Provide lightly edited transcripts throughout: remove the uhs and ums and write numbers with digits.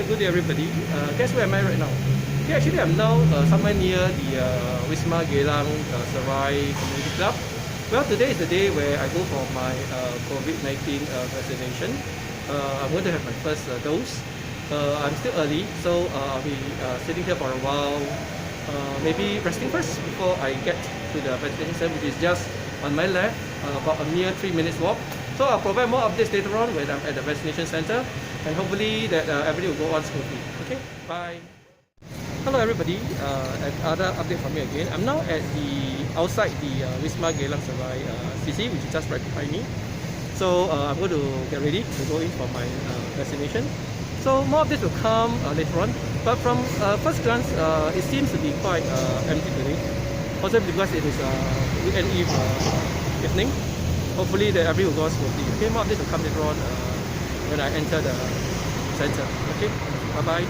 good day everybody. Guess where am I right now? Okay, actually I'm now somewhere near the Wisma Geylang Serai Community Club. Well, today is the day where I go for my COVID-19 vaccination. I'm going to have my first dose. I'm still early, so I'll be sitting here for a while, maybe resting first before I get to the vaccination center, which is just on my left, about a mere 3 minutes walk. So I'll provide more updates later on when I'm at the vaccination center, and hopefully that everything will go on smoothly. Okay, bye. Hello everybody, another update from me again. I'm now at the outside the Wisma Geylang Serai CC, which is just right behind me. So I'm going to get ready to go in for my vaccination. So more updates will come later on, but from first glance, it seems to be quite empty today. Also because it is weekend eve evening. Hopefully that everything will go smoothly. Okay, more updates will come later on when I enter the center. Okay, bye bye.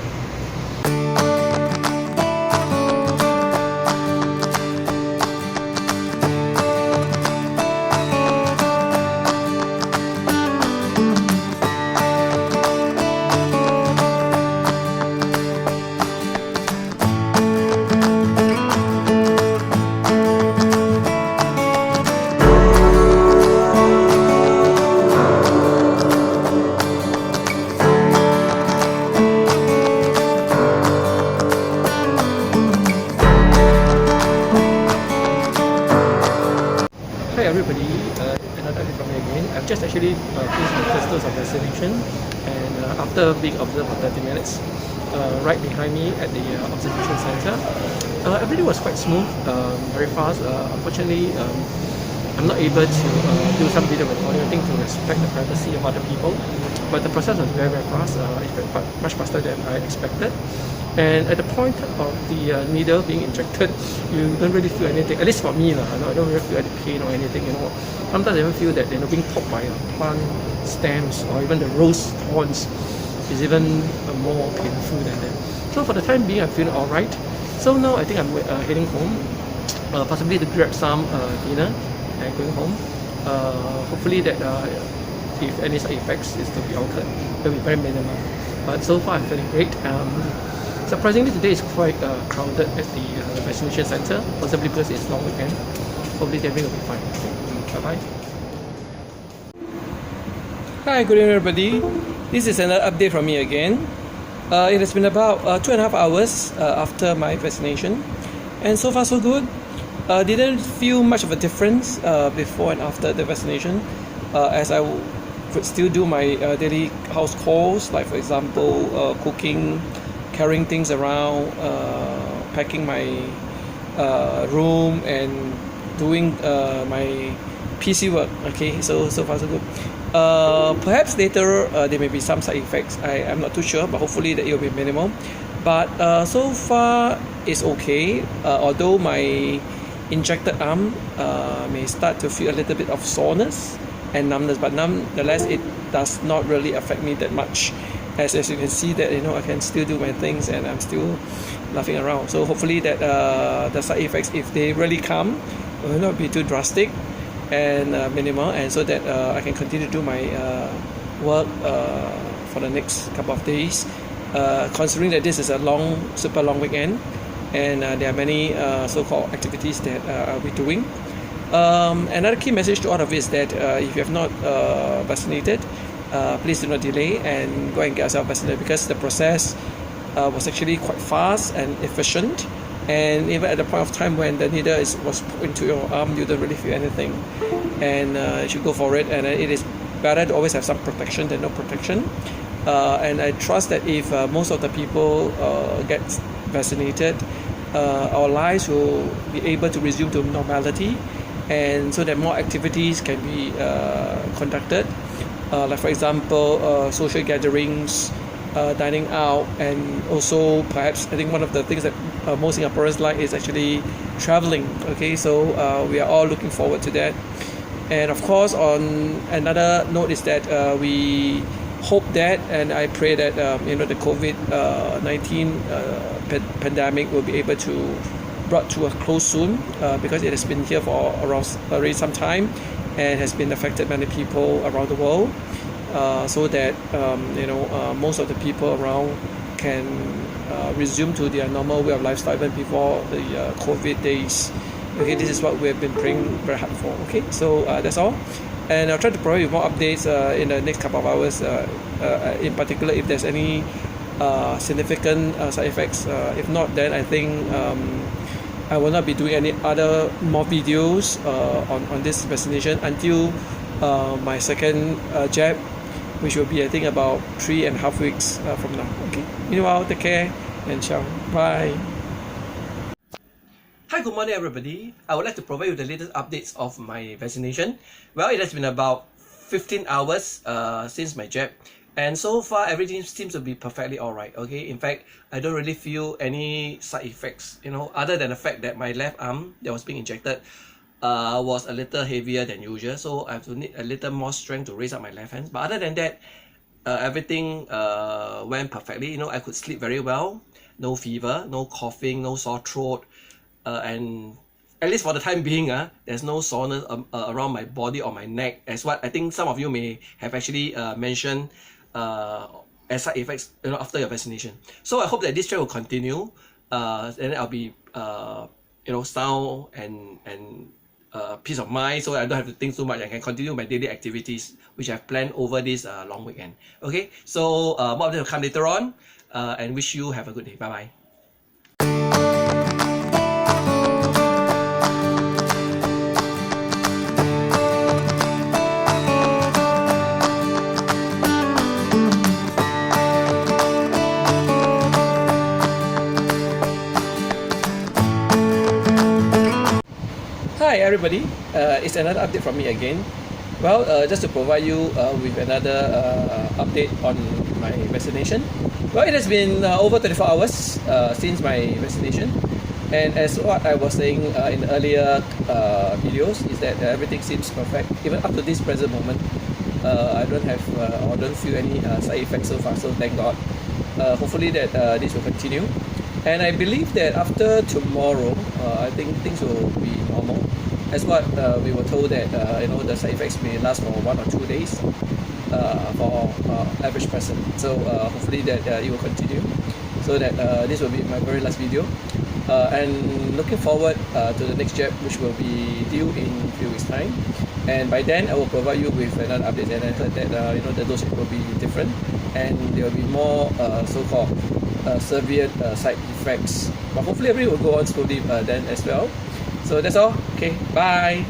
Hi everybody, another update from me again. I've just actually finished my first dose of vaccination, and after being observed for 30 minutes, right behind me at the observation center, everything was quite smooth, very fast. Unfortunately, I'm not able to do some video recording, I think, to respect the privacy of other people. But the process was very, very fast. It's much faster than I expected. And at the point of the needle being injected, you don't really feel anything. At least for me, I don't really feel any pain or anything. Sometimes I even feel that being poked by plant stems or even the rose thorns is even more painful than that. So for the time being, I'm feeling all right. So now I think I'm heading home, possibly to grab some dinner and going home. Hopefully that if any side effects is to be occurred, it will be very minimal. But so far I'm feeling great. Surprisingly, today is quite crowded at the vaccination center, possibly because it's long weekend. Hopefully everything will be fine. Okay. Bye-bye. Hi, good evening everybody. This is another update from me again. It has been about 2.5 hours after my vaccination, and so far so good. Didn't feel much of a difference before and after the vaccination, as I could still do my daily house chores, like for example cooking, carrying things around, packing my room, and doing my PC work. Okay, so far so good. Perhaps later there may be some side effects. I'm not too sure, but hopefully that it will be minimal. But so far it's okay. Although my injected arm may start to feel a little bit of soreness and numbness, but nonetheless it does not really affect me that much. As you can see that I can still do my things and I'm still laughing around. So hopefully that the side effects, if they really come, will not be too drastic and minimal, and so that I can continue to do my work for the next couple of days. Considering that this is a super long weekend, and there are many so-called activities that I'll be doing. Another key message to all of it is that if you have not vaccinated, please do not delay and go and get yourself vaccinated, because the process was actually quite fast and efficient. And even at the point of time when the needle was put into your arm, you don't really feel anything, and you should go for it. And it is better to always have some protection than no protection. And I trust that if most of the people get vaccinated, our lives will be able to resume to normality, and so that more activities can be conducted, like for example social gatherings, dining out, and also perhaps I think one of the things that most Singaporeans like is actually traveling. Okay, so we are all looking forward to that. And of course, on another note is that we hope that, and I pray that the COVID-19 pandemic will be able to brought to a close soon, because it has been here for around already some time and has been affected many people around the world, so that most of the people around can resume to their normal way of lifestyle even before the COVID days. Okay, this is what we have been praying very hard for. Okay, so that's all, and I'll try to provide you more updates in the next couple of hours. In particular, if there's any significant side effects. If not, then I think I will not be doing any other more videos on this vaccination until my second jab, which will be I think about 3.5 weeks from now. Okay. Meanwhile, take care and ciao. Bye. Hi, good morning everybody. I would like to provide you the latest updates of my vaccination. Well, it has been about 15 hours since my jab, and so far everything seems to be perfectly alright. Okay, in fact, I don't really feel any side effects, other than the fact that my left arm that was being injected was a little heavier than usual, so I have to need a little more strength to raise up my left hand. But other than that, everything went perfectly. I could sleep very well, no fever, no coughing, no sore throat, and at least for the time being, there's no soreness around my body or my neck, as what I think some of you may have actually mentioned as side effects after your vaccination. So I hope that this trend will continue, and I'll be sound and peace of mind, so I don't have to think too much. I can continue my daily activities which I've planned over this long weekend. Okay, so more of them will come later on, and wish you have a good day. Bye bye. Hi everybody, it's another update from me again. Well, just to provide you with another update on my vaccination. Well, it has been over 24 hours since my vaccination, and as what I was saying in earlier videos, is that everything seems perfect even up to this present moment. I don't have or don't feel any side effects so far, so thank God. Hopefully that this will continue. And I believe that after tomorrow, I think things will be normal. As what we were told that the side effects may last for 1 or 2 days for average person. So hopefully that it will continue. So that this will be my very last video. And looking forward to the next jab, which will be due in a few weeks' time. And by then, I will provide you with another update. And I heard that the dosage will be different, and there will be more so-called severe side effects. But hopefully everything will go on smoothly then as well. So that's all. Okay, bye.